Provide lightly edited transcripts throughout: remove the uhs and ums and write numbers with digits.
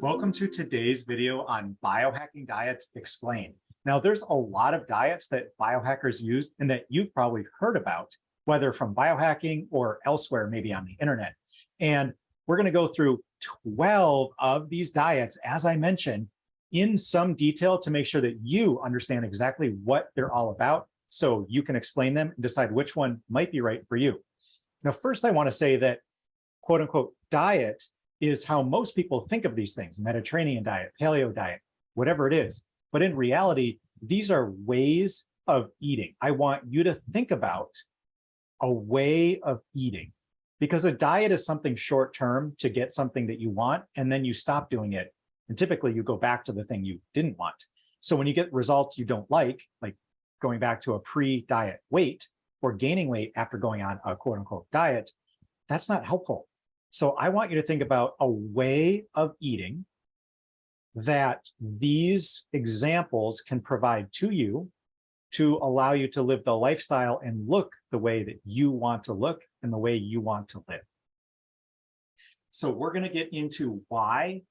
Welcome to today's video on biohacking diets explained. Now, there's a lot of diets that biohackers use and that you've probably heard about, whether from biohacking or elsewhere, maybe on the internet. And we're going to go through 12 of these diets, as I mentioned, in some detail to make sure that you understand exactly what they're all about so you can explain them and decide which one might be right for you. Now, first, I want to say that quote unquote diet is how most people think of these things: Mediterranean diet, paleo diet, whatever it is. But in reality, these are ways of eating. I want you to think about a way of eating, because a diet is something short term to get something that you want, and then you stop doing it. And typically you go back to the thing you didn't want. So when you get results you don't like going back to a pre-diet weight or gaining weight after going on a quote unquote diet, that's not helpful. So I want you to think about a way of eating that these examples can provide to you to allow you to live the lifestyle and look the way that you want to look and the way you want to live. So we're going to get into why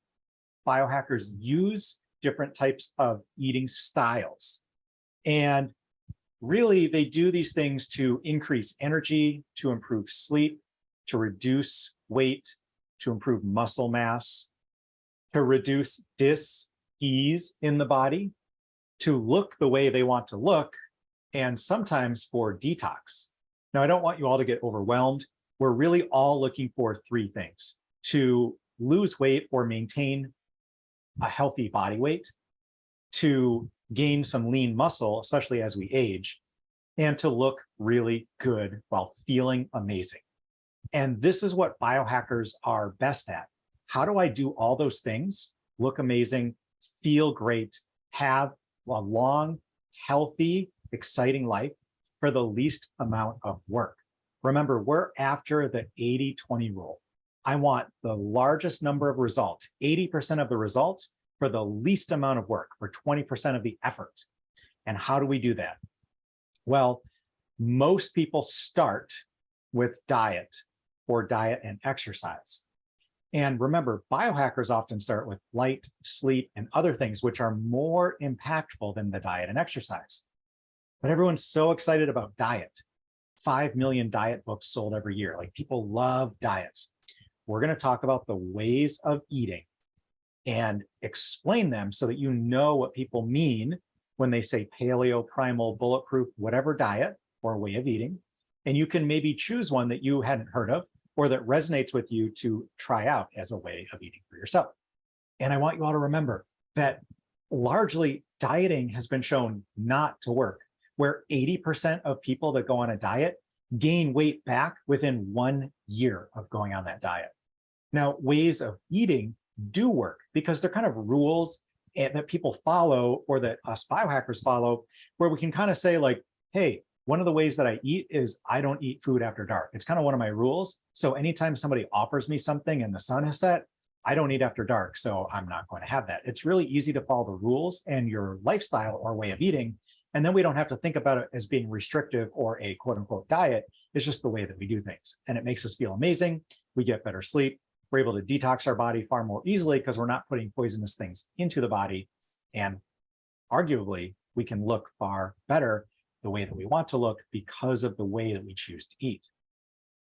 biohackers use different types of eating styles. And really, they do these things to increase energy, to improve sleep, to reduce weight, to improve muscle mass, to reduce dis-ease in the body, to look the way they want to look, and sometimes for detox. Now, I don't want you all to get overwhelmed. We're really all looking for three things: to lose weight or maintain a healthy body weight, to gain some lean muscle, especially as we age, and to look really good while feeling amazing. And this is what biohackers are best at. How do I do all those things, look amazing, feel great, have a long, healthy, exciting life for the least amount of work? Remember, we're after the 80-20 rule. I want the largest number of results, 80% of the results, for the least amount of work, for 20% of the effort. And how do we do that? Well, most people start with diet or diet and exercise. And remember, biohackers often start with light, sleep, and other things which are more impactful than the diet and exercise. But everyone's so excited about diet. 5 million diet books sold every year. Like, people love diets. We're going to talk about the ways of eating and explain them so that you know what people mean when they say paleo, primal, bulletproof, whatever diet or way of eating. And you can maybe choose one that you hadn't heard of or that resonates with you to try out as a way of eating for yourself. And I want you all to remember that largely dieting has been shown not to work, where 80% of people that go on a diet gain weight back within 1 year of going on that diet. Now, ways of eating do work because they're kind of rules that people follow, or that us biohackers follow, where we can kind of say like, hey, one of the ways that I eat is I don't eat food after dark. It's kind of one of my rules. So anytime somebody offers me something and the sun has set, I don't eat after dark. So I'm not going to have that. It's really easy to follow the rules and your lifestyle or way of eating. And then we don't have to think about it as being restrictive or a quote unquote diet. It's just the way that we do things. And it makes us feel amazing. We get better sleep. We're able to detox our body far more easily because we're not putting poisonous things into the body. And arguably, we can look far better the way that we want to look because of the way that we choose to eat.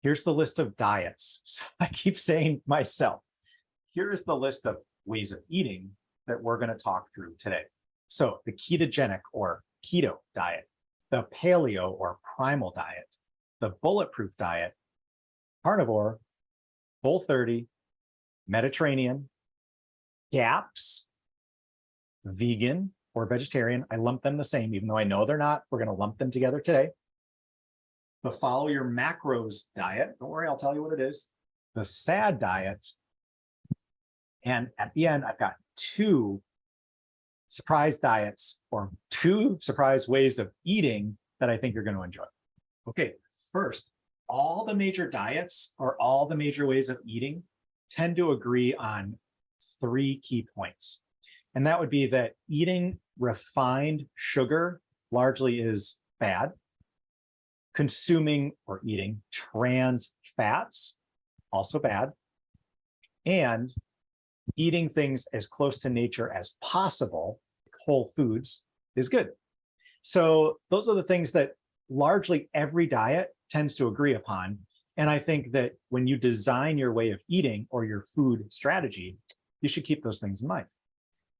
Here's the list of diets. So I keep saying myself, here is the list of ways of eating that we're going to talk through today. So the ketogenic or keto diet, the paleo or primal diet, the bulletproof diet, carnivore, Whole30, Mediterranean, GAPS, vegan or vegetarian. I lump them the same, even though I know they're not. We're going to lump them together today. The follow your macros diet. Don't worry, I'll tell you what it is. The SAD diet. And at the end, I've got two surprise diets or two surprise ways of eating that I think you're going to enjoy. Okay, first, all the major diets or all the major ways of eating tend to agree on three key points. And that would be that eating refined sugar largely is bad. Consuming or eating trans fats, also bad. And eating things as close to nature as possible, whole foods, is good. So those are the things that largely every diet tends to agree upon. And I think that when you design your way of eating or your food strategy, you should keep those things in mind.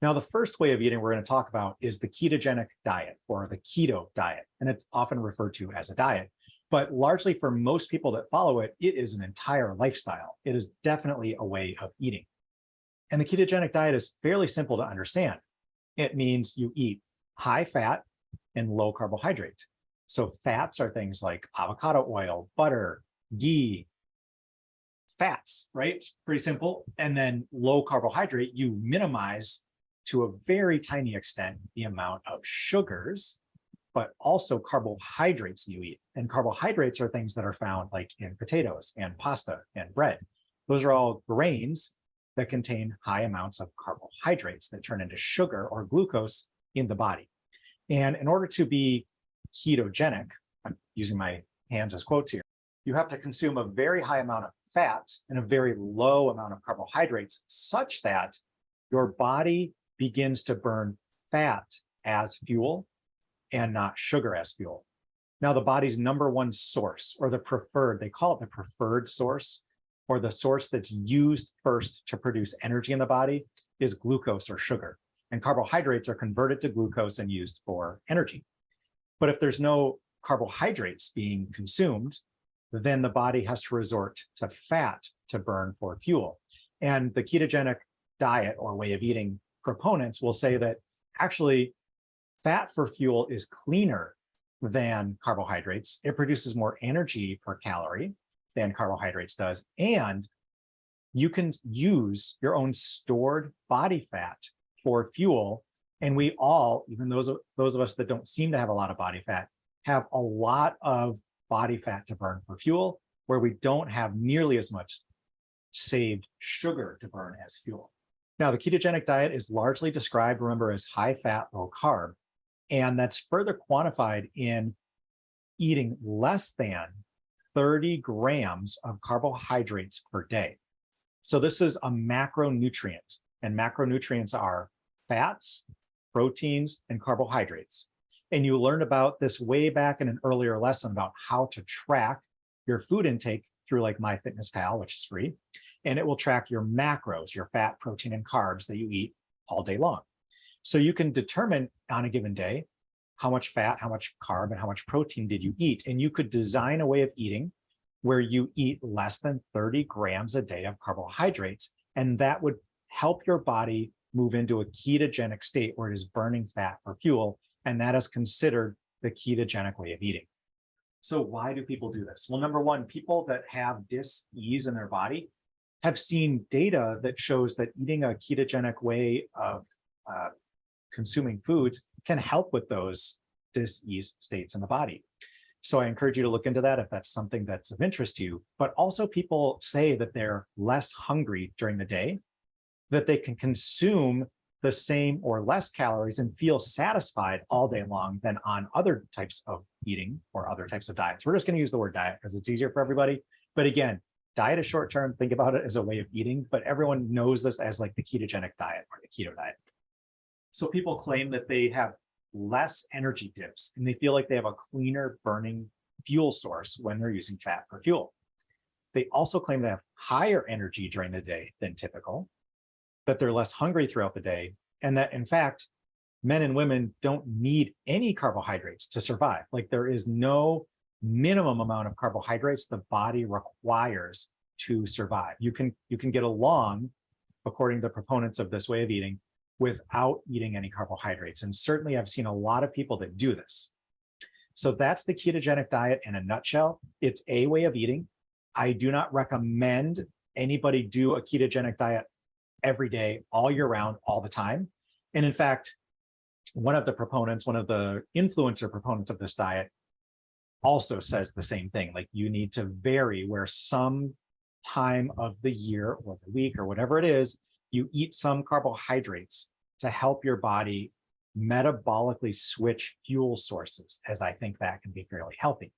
Now, the first way of eating we're going to talk about is the ketogenic diet or the keto diet. And it's often referred to as a diet. But largely for most people that follow it, it is an entire lifestyle. It is definitely a way of eating. And the ketogenic diet is fairly simple to understand. It means you eat high fat and low carbohydrate. So fats are things like avocado oil, butter, ghee, fats, right? Pretty simple. And then low carbohydrate, you minimize to a very tiny extent the amount of sugars, but also carbohydrates you eat. And carbohydrates are things that are found like in potatoes and pasta and bread. Those are all grains that contain high amounts of carbohydrates that turn into sugar or glucose in the body. And in order to be ketogenic, I'm using my hands as quotes here, you have to consume a very high amount of fat and a very low amount of carbohydrates such that your body begins to burn fat as fuel and not sugar as fuel. Now, the body's number one source, or the preferred, they call it the preferred source, or the source that's used first to produce energy in the body, is glucose or sugar. And carbohydrates are converted to glucose and used for energy. But if there's no carbohydrates being consumed, then the body has to resort to fat to burn for fuel. And the ketogenic diet or way of eating proponents will say that actually fat for fuel is cleaner than carbohydrates. It produces more energy per calorie than carbohydrates does. And you can use your own stored body fat for fuel. And we all, even those of us that don't seem to have a lot of body fat, have a lot of body fat to burn for fuel, where we don't have nearly as much saved sugar to burn as fuel. Now, the ketogenic diet is largely described, remember, as high fat, low carb. And that's further quantified in eating less than 30 grams of carbohydrates per day. So this is a macronutrient, and macronutrients are fats, proteins, and carbohydrates. And you learned about this way back in an earlier lesson about how to track your food intake through like MyFitnessPal, which is free. And it will track your macros, your fat, protein, and carbs that you eat all day long. So you can determine on a given day how much fat, how much carb, and how much protein did you eat. And you could design a way of eating where you eat less than 30 grams a day of carbohydrates. And that would help your body move into a ketogenic state where it is burning fat for fuel. And that is considered the ketogenic way of eating. So why do people do this? Well, number one, people that have dis-ease in their body have seen data that shows that eating a ketogenic way of consuming foods can help with those dis-ease states in the body. So I encourage you to look into that if that's something that's of interest to you. But also people say that they're less hungry during the day, that they can consume the same or less calories and feel satisfied all day long than on other types of eating or other types of diets. We're just going to use the word diet because it's easier for everybody. But again, diet is short term. Think about it as a way of eating, but everyone knows this as like the ketogenic diet or the keto diet. So people claim that they have less energy dips and they feel like they have a cleaner burning fuel source when they're using fat for fuel. They also claim to have higher energy during the day than typical, that they're less hungry throughout the day, and that in fact, men and women don't need any carbohydrates to survive. Like there is no minimum amount of carbohydrates the body requires to survive. You can get along, according to the proponents of this way of eating, without eating any carbohydrates. And certainly I've seen a lot of people that do this. So that's the ketogenic diet in a nutshell. It's a way of eating. I do not recommend anybody do a ketogenic diet every day, all year round, all the time. And in fact, one of the influencer proponents of this diet also says the same thing. Like you need to vary where some time of the year or the week or whatever it is, you eat some carbohydrates to help your body metabolically switch fuel sources, as I think that can be fairly healthy.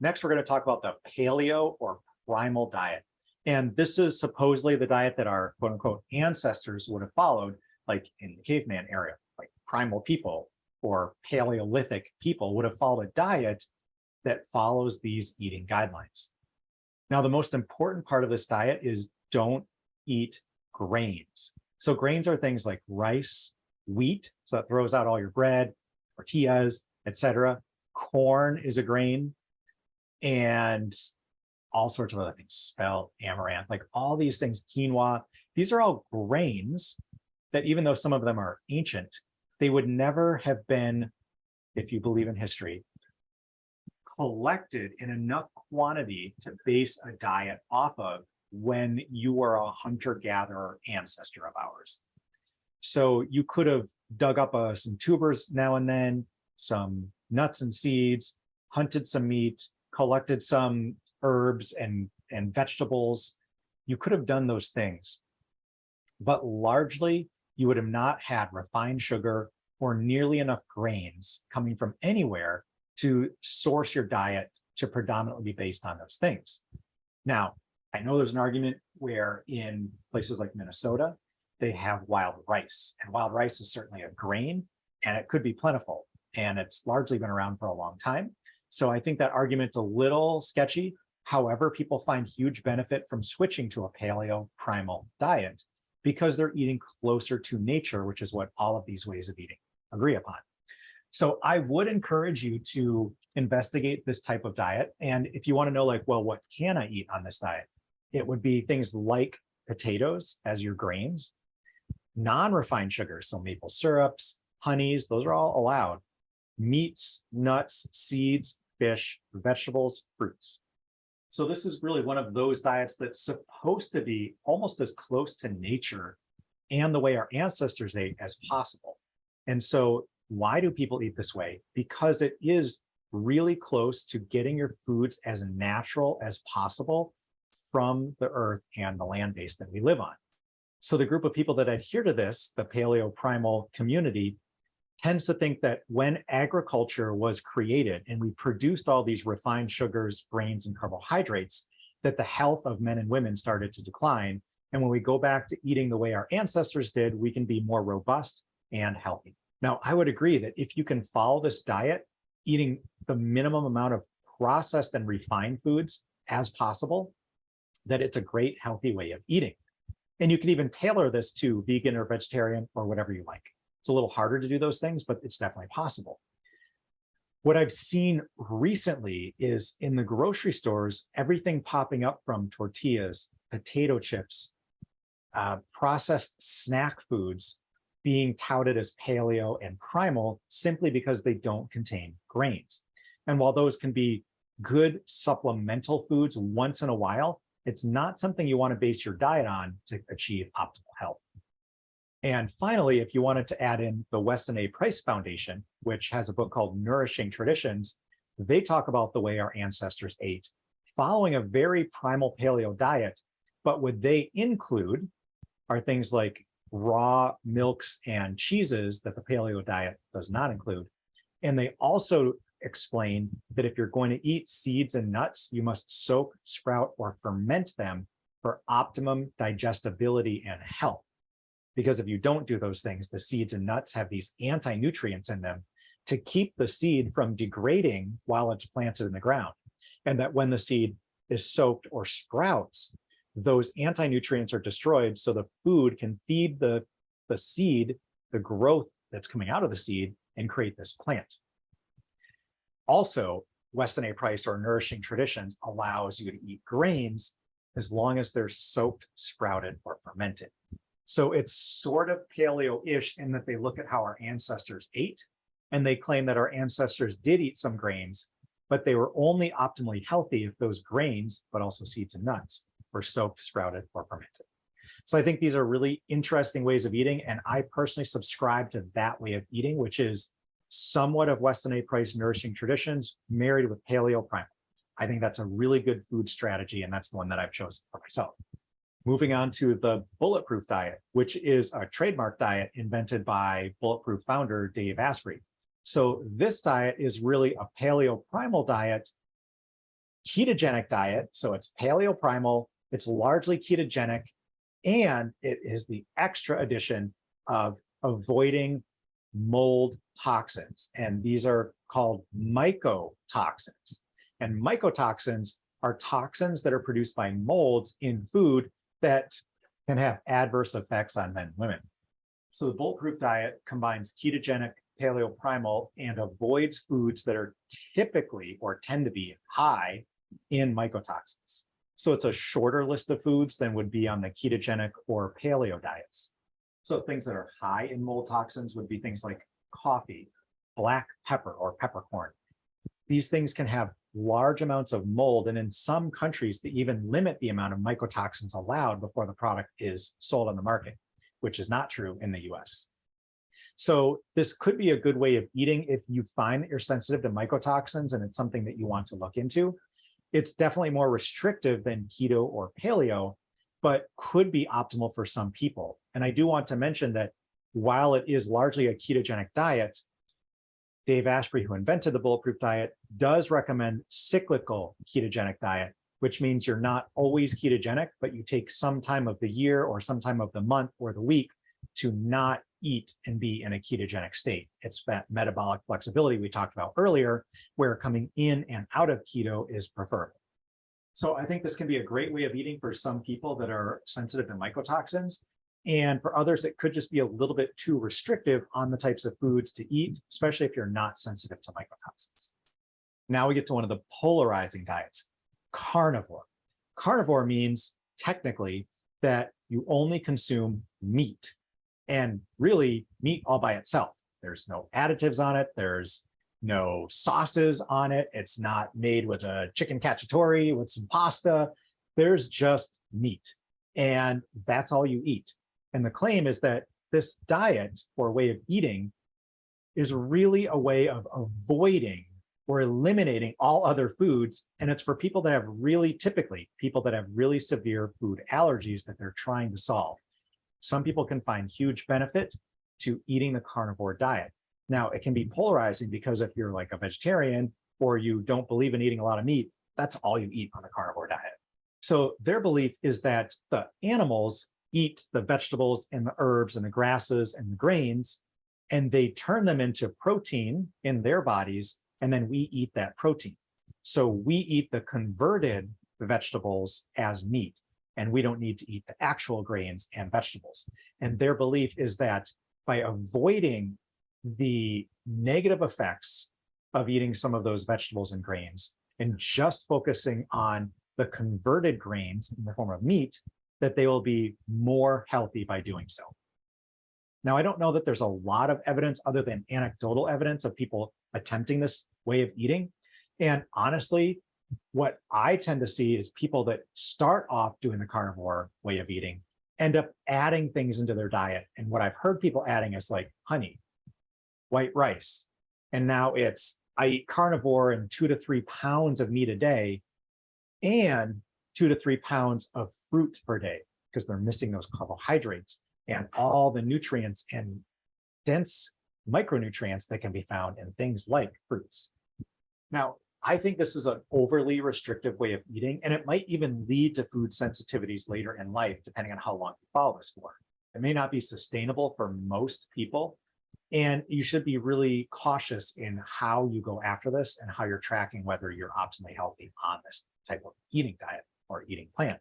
Next, we're going to talk about the paleo or primal diet. And this is supposedly the diet that our quote unquote ancestors would have followed, like in the caveman era, like primal people or Paleolithic people would have followed a diet that follows these eating guidelines. Now, the most important part of this diet is don't eat grains. So grains are things like rice, wheat, so that throws out all your bread, tortillas, etc. Corn is a grain, and all sorts of other things, spelt, amaranth, like all these things, quinoa. These are all grains that even though some of them are ancient, they would never have been, if you believe in history, collected in enough quantity to base a diet off of when you were a hunter-gatherer ancestor of ours. So you could have dug up some tubers now and then, some nuts and seeds, hunted some meat, collected some herbs and vegetables. You could have done those things, but largely you would have not had refined sugar or nearly enough grains coming from anywhere to source your diet to predominantly be based on those things. Now, I know there's an argument where in places like Minnesota, they have wild rice, and wild rice is certainly a grain and it could be plentiful, and it's largely been around for a long time. So I think that argument's a little sketchy. However, people find huge benefit from switching to a paleo primal diet because they're eating closer to nature, which is what all of these ways of eating agree upon. So I would encourage you to investigate this type of diet. And if you want to know, like, well, what can I eat on this diet? It would be things like potatoes as your grains, non-refined sugars, so maple syrups, honeys, those are all allowed. Meats, nuts, seeds, fish, vegetables, fruits. So this is really one of those diets that's supposed to be almost as close to nature and the way our ancestors ate as possible. And so why do people eat this way? Because it is really close to getting your foods as natural as possible from the earth and the land base that we live on. So the group of people that adhere to this, the paleo primal community, tends to think that when agriculture was created and we produced all these refined sugars, grains, and carbohydrates, that the health of men and women started to decline. And when we go back to eating the way our ancestors did, we can be more robust and healthy. Now, I would agree that if you can follow this diet, eating the minimum amount of processed and refined foods as possible, that it's a great, healthy way of eating. And you can even tailor this to vegan or vegetarian or whatever you like. It's a little harder to do those things, but it's definitely possible. What I've seen recently is in the grocery stores, everything popping up from tortillas, potato chips, processed snack foods being touted as paleo and primal simply because they don't contain grains. And while those can be good supplemental foods once in a while, it's not something you want to base your diet on to achieve optimal health. And finally, if you wanted to add in the Weston A. Price Foundation, which has a book called Nourishing Traditions, they talk about the way our ancestors ate, following a very primal paleo diet. But what they include are things like raw milks and cheeses that the paleo diet does not include. And they also explain that if you're going to eat seeds and nuts, you must soak, sprout, or ferment them for optimum digestibility and health. Because if you don't do those things, the seeds and nuts have these anti-nutrients in them to keep the seed from degrading while it's planted in the ground. And that when the seed is soaked or sprouts, those anti-nutrients are destroyed so the food can feed the seed, the growth that's coming out of the seed, and create this plant. Also, Weston A. Price or Nourishing Traditions allows you to eat grains as long as they're soaked, sprouted, or fermented. So it's sort of paleo-ish in that they look at how our ancestors ate, and they claim that our ancestors did eat some grains, but they were only optimally healthy if those grains, but also seeds and nuts, were soaked, sprouted, or fermented. So I think these are really interesting ways of eating, and I personally subscribe to that way of eating, which is somewhat of Weston A. Price Nourishing Traditions married with paleo primal. I think that's a really good food strategy, and that's the one that I've chosen for myself. Moving on to the Bulletproof diet, which is a trademark diet invented by Bulletproof founder Dave Asprey. So this diet is really a paleo primal diet, ketogenic diet. So it's paleo primal It's largely ketogenic, and it is the extra addition of avoiding mold toxins. And these are called mycotoxins. And mycotoxins are toxins that are produced by molds in food that can have adverse effects on men and women. So the bulletproof diet combines ketogenic, paleo, primal, and avoids foods that are typically or tend to be high in mycotoxins. So it's a shorter list of foods than would be on the ketogenic or paleo diets. So things that are high in mold toxins would be things like coffee, black pepper or peppercorn. These things can have large amounts of mold, and in some countries, they even limit the amount of mycotoxins allowed before the product is sold on the market, which is not true in the US. So this could be a good way of eating if you find that you're sensitive to mycotoxins and it's something that you want to look into. It's definitely more restrictive than keto or paleo, but could be optimal for some people. And I do want to mention that while it is largely a ketogenic diet, Dave Asprey, who invented the bulletproof diet, does recommend cyclical ketogenic diet, which means you're not always ketogenic, but you take some time of the year or some time of the month or the week to not eat and be in a ketogenic state. It's that metabolic flexibility we talked about earlier, where coming in and out of keto is preferable. So I think this can be a great way of eating for some people that are sensitive to mycotoxins. And for others, it could just be a little bit too restrictive on the types of foods to eat, especially if you're not sensitive to mycotoxins. Now we get to one of the polarizing diets, carnivore. Carnivore means technically that you only consume meat, and really meat all by itself. There's no additives on it. There's no sauces on it. It's not made with a chicken cacciatore with some pasta. There's just meat, and that's all you eat. And the claim is that this diet or way of eating is really a way of avoiding or eliminating all other foods. And it's for people that have typically people that have really severe food allergies that they're trying to solve. Some people can find huge benefit to eating the carnivore diet. Now, it can be polarizing because if you're like a vegetarian or you don't believe in eating a lot of meat, that's all you eat on the carnivore diet. So their belief is that the animals eat the vegetables and the herbs and the grasses and the grains, and they turn them into protein in their bodies, and then we eat that protein. So we eat the converted vegetables as meat, and we don't need to eat the actual grains and vegetables. And their belief is that by avoiding the negative effects of eating some of those vegetables and grains and just focusing on the converted grains in the form of meat, that they will be more healthy by doing so. Now, I don't know that there's a lot of evidence other than anecdotal evidence of people attempting this way of eating. And honestly, what I tend to see is people that start off doing the carnivore way of eating end up adding things into their diet. And what I've heard people adding is like honey, white rice. And now it's, I eat carnivore and 2 to 3 pounds of meat a day and 2 to 3 pounds of fruit per day, because they're missing those carbohydrates and all the nutrients and dense micronutrients that can be found in things like fruits. Now, I think this is an overly restrictive way of eating, and it might even lead to food sensitivities later in life, depending on how long you follow this for. It may not be sustainable for most people, and you should be really cautious in how you go after this and how you're tracking whether you're optimally healthy on this type of eating diet or eating plan.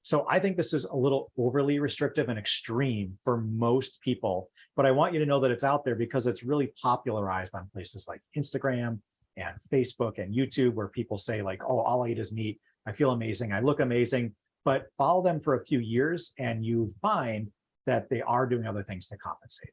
So I think this is a little overly restrictive and extreme for most people, but I want you to know that it's out there because it's really popularized on places like Instagram and Facebook and YouTube, where people say like, oh, all I eat is meat. I feel amazing. I look amazing. But follow them for a few years and you find that they are doing other things to compensate.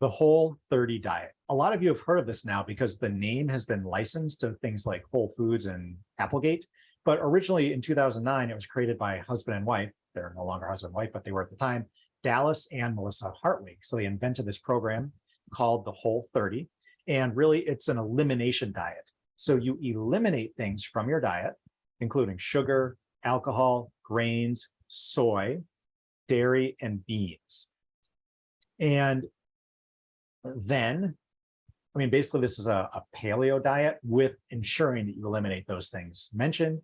The Whole30 diet. A lot of you have heard of this now because the name has been licensed to things like Whole Foods and Applegate. But originally in 2009, it was created by husband and wife. They're no longer husband and wife, but they were at the time, Dallas and Melissa Hartwig. So they invented this program called the Whole30. And really, it's an elimination diet. So you eliminate things from your diet, including sugar, alcohol, grains, soy, dairy, and beans. And then, I mean, basically, this is a paleo diet with ensuring that you eliminate those things mentioned.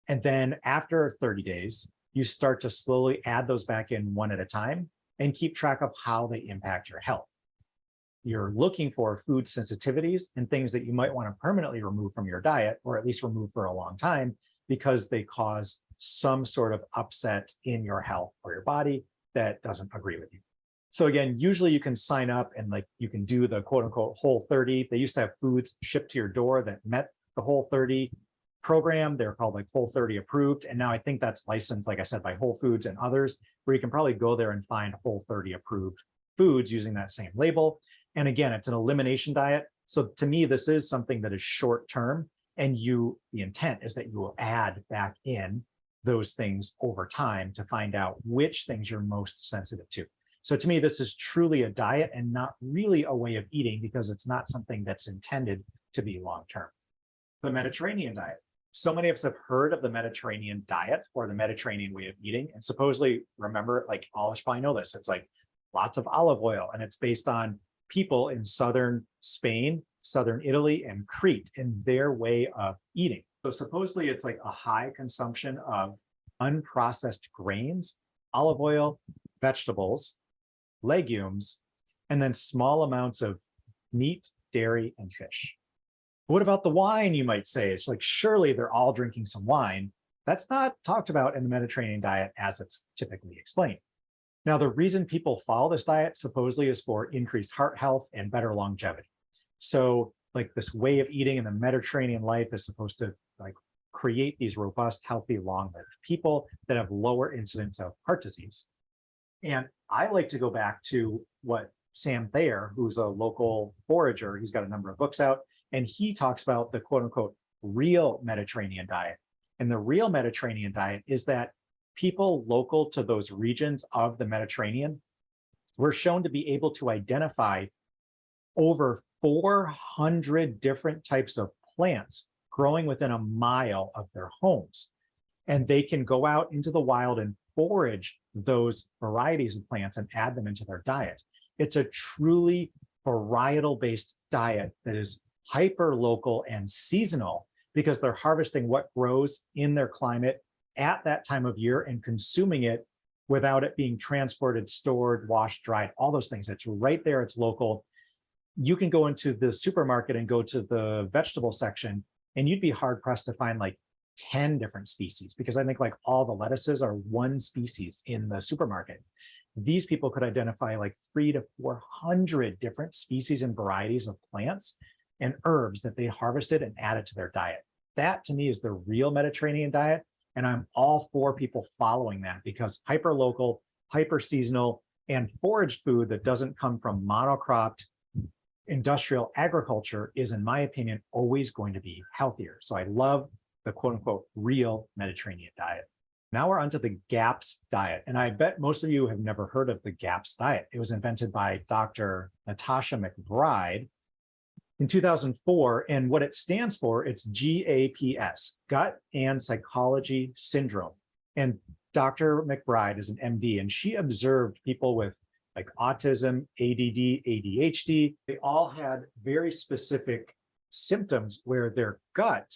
And then after 30 days, you start to slowly add those back in one at a time and keep track of how they impact your health. You're looking for food sensitivities and things that you might want to permanently remove from your diet, or at least remove for a long time, because they cause some sort of upset in your health or your body that doesn't agree with you. So again, usually you can sign up and like you can do the quote unquote Whole30. They used to have foods shipped to your door that met the Whole30 program. They're called like Whole30 approved. And now I think that's licensed, like I said, by Whole Foods and others, where you can probably go there and find Whole30 approved foods using that same label. And again, it's an elimination diet. So to me, this is something that is short term. And the intent is that you will add back in those things over time to find out which things you're most sensitive to. So to me, this is truly a diet and not really a way of eating, because it's not something that's intended to be long-term. The Mediterranean diet. So many of us have heard of the Mediterranean diet or the Mediterranean way of eating. And supposedly, remember, like all of us probably know this, it's like lots of olive oil, and it's based on people in southern Spain, southern Italy, and Crete in their way of eating. So supposedly it's like a high consumption of unprocessed grains, olive oil, vegetables, legumes, and then small amounts of meat, dairy, and fish. What about the wine, you might say? It's like, surely they're all drinking some wine. That's not talked about in the Mediterranean diet as it's typically explained. Now, the reason people follow this diet supposedly is for increased heart health and better longevity. So like this way of eating in the Mediterranean life is supposed to like create these robust, healthy, long-lived people that have lower incidence of heart disease. And I like to go back to what Sam Thayer, who's a local forager, he's got a number of books out, and he talks about the quote unquote real Mediterranean diet. And the real Mediterranean diet is that people local to those regions of the Mediterranean were shown to be able to identify over 400 different types of plants growing within a mile of their homes. And they can go out into the wild and forage those varieties of plants and add them into their diet. It's a truly varietal-based diet that is hyper-local and seasonal, because they're harvesting what grows in their climate at that time of year and consuming it without it being transported, stored, washed, dried, all those things. It's right there, it's local. You can go into the supermarket and go to the vegetable section, and you'd be hard pressed to find like 10 different species, because I think like all the lettuces are one species in the supermarket. These people could identify like 300 to 400 different species and varieties of plants and herbs that they harvested and added to their diet. That to me is the real Mediterranean diet. And I'm all for people following that, because hyper local, hyper seasonal, and foraged food that doesn't come from monocropped industrial agriculture is, in my opinion, always going to be healthier. So I love the quote unquote real Mediterranean diet. Now we're onto the GAPS diet. And I bet most of you have never heard of the GAPS diet. It was invented by Dr. Natasha McBride in 2004. And what it stands for, it's GAPS, Gut and Psychology Syndrome. And Dr. McBride is an MD, and she observed people with like autism, ADD, ADHD. They all had very specific symptoms where their gut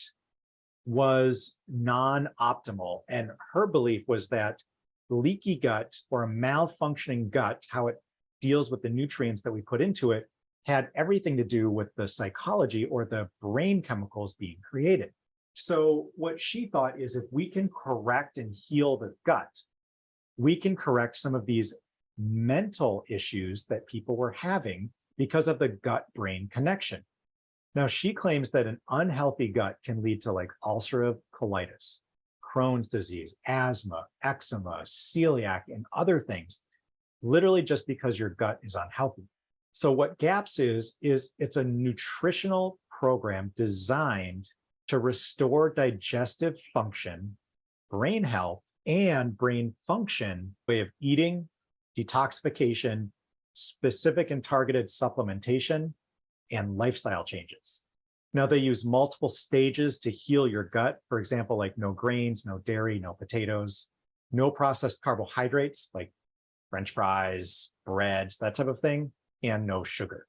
was non-optimal. And her belief was that leaky gut or a malfunctioning gut, how it deals with the nutrients that we put into it, had everything to do with the psychology or the brain chemicals being created. So what she thought is, if we can correct and heal the gut, we can correct some of these mental issues that people were having because of the gut-brain connection. Now, she claims that an unhealthy gut can lead to like ulcerative colitis, Crohn's disease, asthma, eczema, celiac, and other things, literally just because your gut is unhealthy. So what GAPS is it's a nutritional program designed to restore digestive function, brain health, and brain function, way of eating, detoxification, specific and targeted supplementation, and lifestyle changes. Now, they use multiple stages to heal your gut. For example, like no grains, no dairy, no potatoes, no processed carbohydrates like French fries, breads, that type of thing, and no sugar.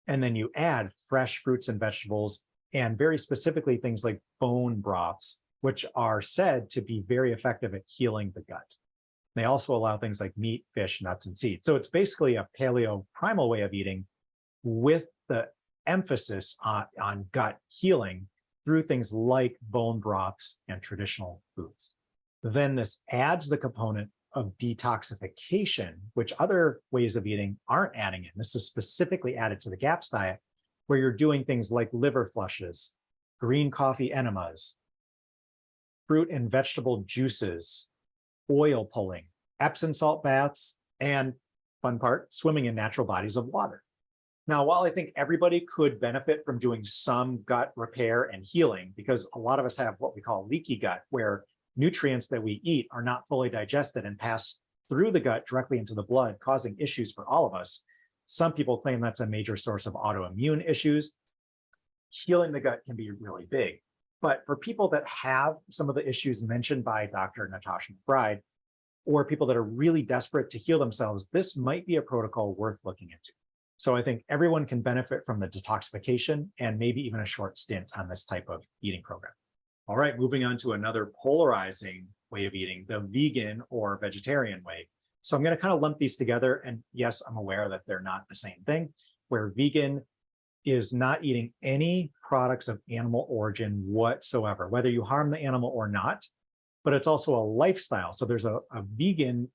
And then you add fresh fruits and vegetables, and very specifically things like bone broths, which are said to be very effective at healing the gut. They also allow things like meat, fish, nuts, and seeds. So it's basically a paleo primal way of eating with the emphasis on gut healing through things like bone broths and traditional foods. Then this adds the component of detoxification, which other ways of eating aren't adding in. This is specifically added to the GAPS diet, where you're doing things like liver flushes, green coffee enemas, fruit and vegetable juices, oil pulling, Epsom salt baths, and fun part, swimming in natural bodies of water. Now, while I think everybody could benefit from doing some gut repair and healing, because a lot of us have what we call leaky gut, where nutrients that we eat are not fully digested and pass through the gut directly into the blood, causing issues for all of us. Some people claim that's a major source of autoimmune issues. Healing the gut can be really big. But for people that have some of the issues mentioned by Dr. Natasha McBride, or people that are really desperate to heal themselves, this might be a protocol worth looking into. So I think everyone can benefit from the detoxification and maybe even a short stint on this type of eating program. All right, moving on to another polarizing way of eating, the vegan or vegetarian way. So I'm going to kind of lump these together. And yes, I'm aware that they're not the same thing, where vegan is not eating any products of animal origin whatsoever, whether you harm the animal or not, but it's also a lifestyle. So there's a vegan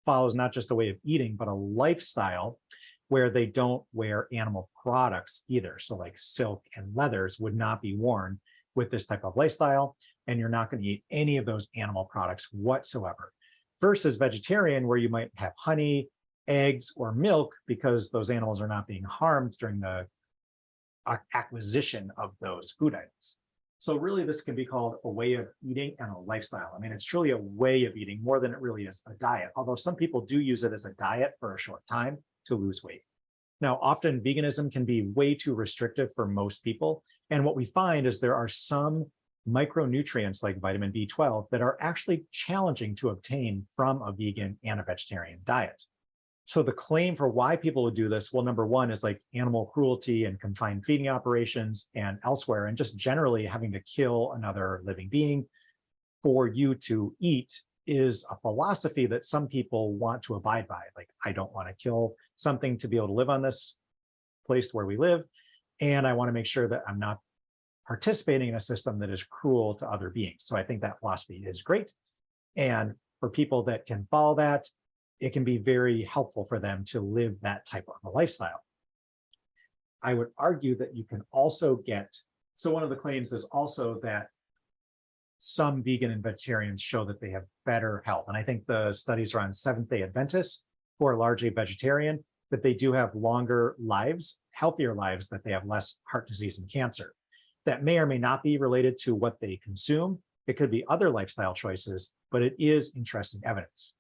follows not just a way of eating, but a lifestyle where they don't wear animal products either. So like silk and leathers would not be worn with this type of lifestyle, and you're not going to eat any of those animal products whatsoever. Versus vegetarian, where you might have honey, eggs, or milk because those animals are not being harmed during the acquisition of those food items. So really this can be called a way of eating and a lifestyle. I mean, it's truly a way of eating more than it really is a diet, although some people do use it as a diet for a short time to lose weight. Now, often veganism can be way too restrictive for most people. And what we find is there are some micronutrients like vitamin B12 that are actually challenging to obtain from a vegan and a vegetarian diet. So the claim for why people would do this, well, number one is like animal cruelty and confined feeding operations and elsewhere, and just generally having to kill another living being for you to eat is a philosophy that some people want to abide by. Like, I don't want to kill something to be able to live on this place where we live. And I want to make sure that I'm not participating in a system that is cruel to other beings. So I think that philosophy is great. And for people that can follow that, it can be very helpful for them to live that type of a lifestyle. I would argue that you can also get, so one of the claims is also that some vegan and vegetarians show that they have better health. And I think the studies are on Seventh-day Adventists who are largely vegetarian, that they do have longer lives, healthier lives, that they have less heart disease and cancer. That may or may not be related to what they consume. It could be other lifestyle choices, but it is interesting evidence.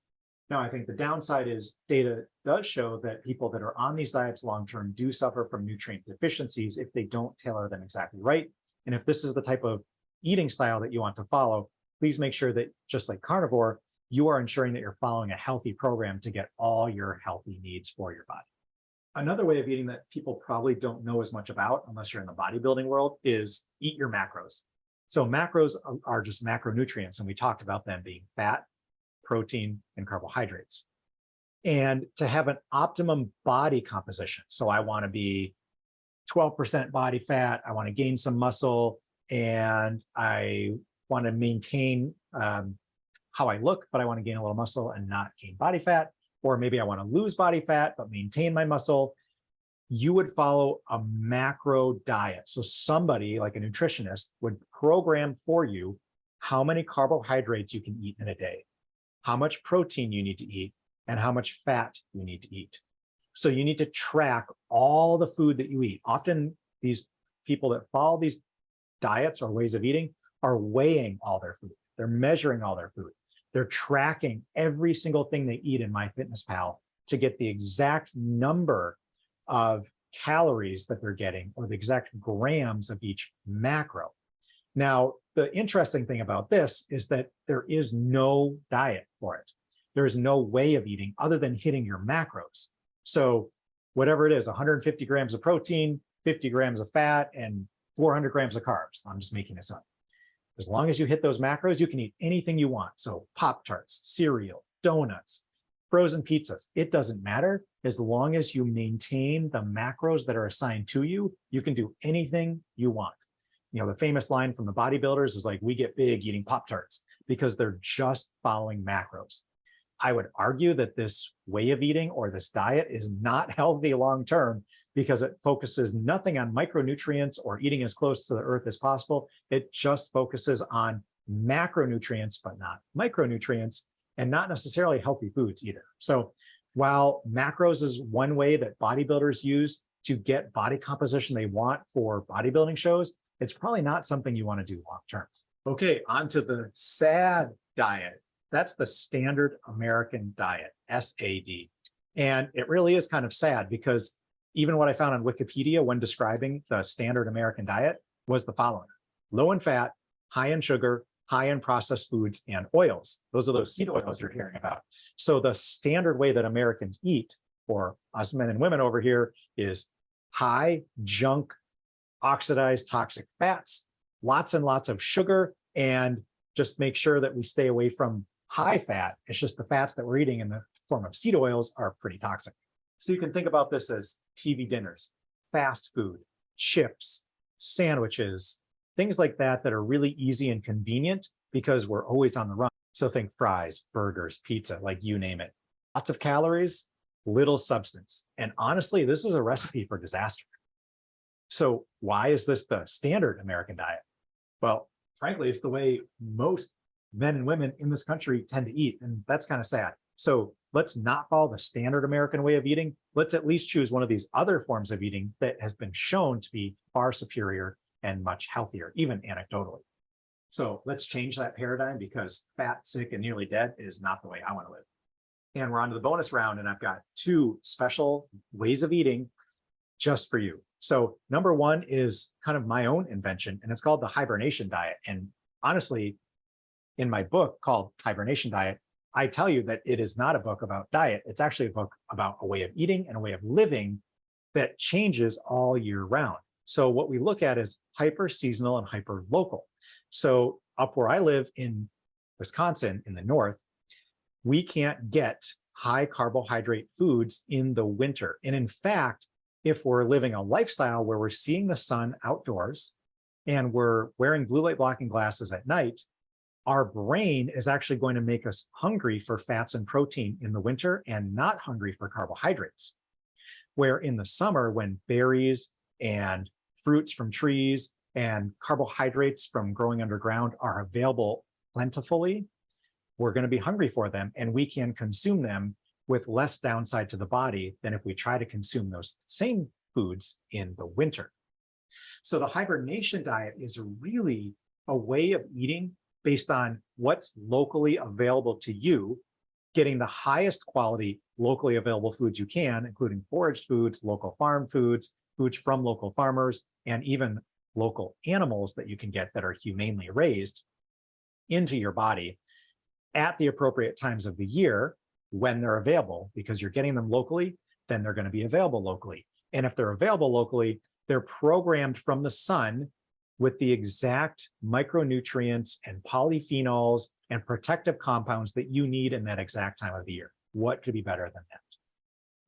Now, I think the downside is data does show that people that are on these diets long-term do suffer from nutrient deficiencies if they don't tailor them exactly right. And if this is the type of eating style that you want to follow, please make sure that, just like carnivore, you are ensuring that you're following a healthy program to get all your healthy needs for your body. Another way of eating that people probably don't know as much about, unless you're in the bodybuilding world, is eat your macros. So macros are just macronutrients, and we talked about them being fat, protein, and carbohydrates. And to have an optimum body composition, so I want to be 12% body fat, I want to gain some muscle, and I want to maintain how I look, but I want to gain a little muscle and not gain body fat, or maybe I want to lose body fat, but maintain my muscle, you would follow a macro diet. So somebody like a nutritionist would program for you how many carbohydrates you can eat in a day, how much protein you need to eat, and how much fat you need to eat. So you need to track all the food that you eat. Often these people that follow these diets or ways of eating are weighing all their food. They're measuring all their food. They're tracking every single thing they eat in MyFitnessPal to get the exact number of calories that they're getting or the exact grams of each macro. Now, the interesting thing about this is that there is no diet for it. There is no way of eating other than hitting your macros. So whatever it is, 150 grams of protein, 50 grams of fat, and 400 grams of carbs. I'm just making this up. As long as you hit those macros, you can eat anything you want. So Pop-Tarts, cereal, donuts, frozen pizzas, it doesn't matter. As long as you maintain the macros that are assigned to you, you can do anything you want. You know, the famous line from the bodybuilders is like, we get big eating Pop-Tarts, because they're just following macros. I would argue that this way of eating or this diet is not healthy long-term, because it focuses nothing on micronutrients or eating as close to the earth as possible. It just focuses on macronutrients, but not micronutrients, and not necessarily healthy foods either. So while macros is one way that bodybuilders use to get body composition they want for bodybuilding shows, it's probably not something you want to do long-term. Okay, on to the SAD diet. That's the standard American diet, SAD. And it really is kind of sad, because even what I found on Wikipedia when describing the standard American diet was the following: low in fat, high in sugar, high in processed foods and oils. Those are those seed oils you're hearing about. So the standard way that Americans eat, for us men and women over here, is high junk, oxidized toxic fats, lots and lots of sugar, and just make sure that we stay away from high fat. It's just the fats that we're eating in the form of seed oils are pretty toxic. So you can think about this as TV dinners, fast food, chips, sandwiches, things like that that are really easy and convenient because we're always on the run. So think fries, burgers, pizza, like you name it. Lots of calories, little substance. And honestly, this is a recipe for disaster. So why is this the standard American diet? Well, frankly, it's the way most men and women in this country tend to eat, and that's kind of sad. So let's not follow the standard American way of eating. Let's at least choose one of these other forms of eating that has been shown to be far superior and much healthier, even anecdotally. So let's change that paradigm, because fat, sick, and nearly dead is not the way I want to live. And we're on to the bonus round, and I've got 2 special ways of eating just for you. So number 1 is kind of my own invention, and it's called the hibernation diet. And honestly, in my book called Hibernation Diet, I tell you that it is not a book about diet. It's actually a book about a way of eating and a way of living that changes all year round. So what we look at is hyper seasonal and hyper local. So up where I live in Wisconsin in the north, we can't get high carbohydrate foods in the winter. And in fact, if we're living a lifestyle where we're seeing the sun outdoors and we're wearing blue light blocking glasses at night, our brain is actually going to make us hungry for fats and protein in the winter and not hungry for carbohydrates. Where in the summer, when berries and fruits from trees and carbohydrates from growing underground are available plentifully, we're going to be hungry for them, and we can consume them with less downside to the body than if we try to consume those same foods in the winter. So the hibernation diet is really a way of eating based on what's locally available to you, getting the highest quality locally available foods you can, including foraged foods, local farm foods, foods from local farmers, and even local animals that you can get that are humanely raised into your body at the appropriate times of the year when they're available, because you're getting them locally, then they're going to be available locally. And if they're available locally, they're programmed from the sun with the exact micronutrients and polyphenols and protective compounds that you need in that exact time of the year. What could be better than that?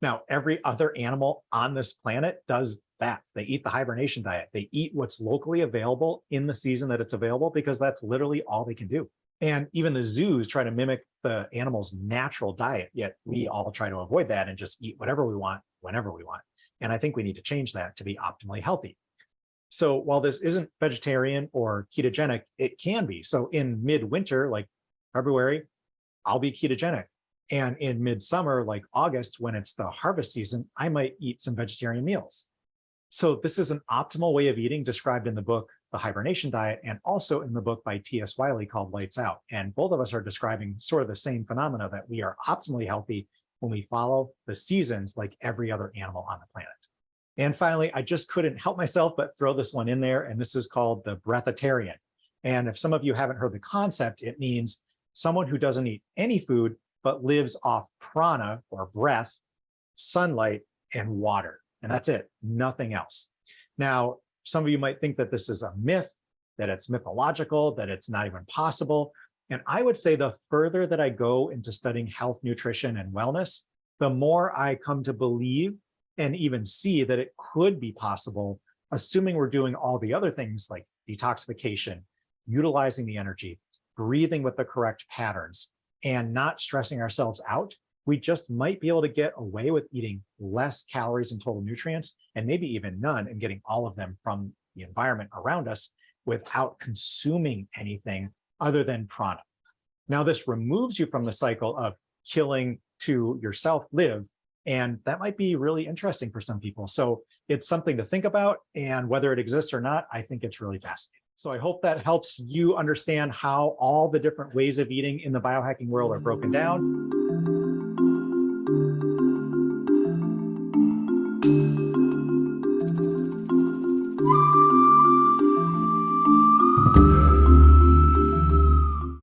Now, every other animal on this planet does that. They eat the hibernation diet. They eat what's locally available in the season that it's available, because that's literally all they can do. And even the zoos try to mimic the animal's natural diet, yet we all try to avoid that and just eat whatever we want, whenever we want. And I think we need to change that to be optimally healthy. So while this isn't vegetarian or ketogenic, it can be. So in midwinter, like February, I'll be ketogenic. And in midsummer, like August, when it's the harvest season, I might eat some vegetarian meals. So this is an optimal way of eating described in the book, The Hibernation Diet, and also in the book by T.S. Wiley called Lights Out. And both of us are describing sort of the same phenomena, that we are optimally healthy when we follow the seasons like every other animal on the planet. And finally, I just couldn't help myself but throw this one in there, and this is called the breatharian. And if some of you haven't heard the concept, it means someone who doesn't eat any food but lives off prana, or breath, sunlight, and water. And that's it, nothing else. Now, some of you might think that this is a myth, that it's mythological, that it's not even possible. And I would say the further that I go into studying health, nutrition, and wellness, the more I come to believe and even see that it could be possible, assuming we're doing all the other things like detoxification, utilizing the energy, breathing with the correct patterns, and not stressing ourselves out. We just might be able to get away with eating less calories and total nutrients, and maybe even none, and getting all of them from the environment around us without consuming anything other than prana. Now, this removes you from the cycle of killing to yourself live, and that might be really interesting for some people. So it's something to think about, and whether it exists or not, I think it's really fascinating. So I hope that helps you understand how all the different ways of eating in the biohacking world are broken down.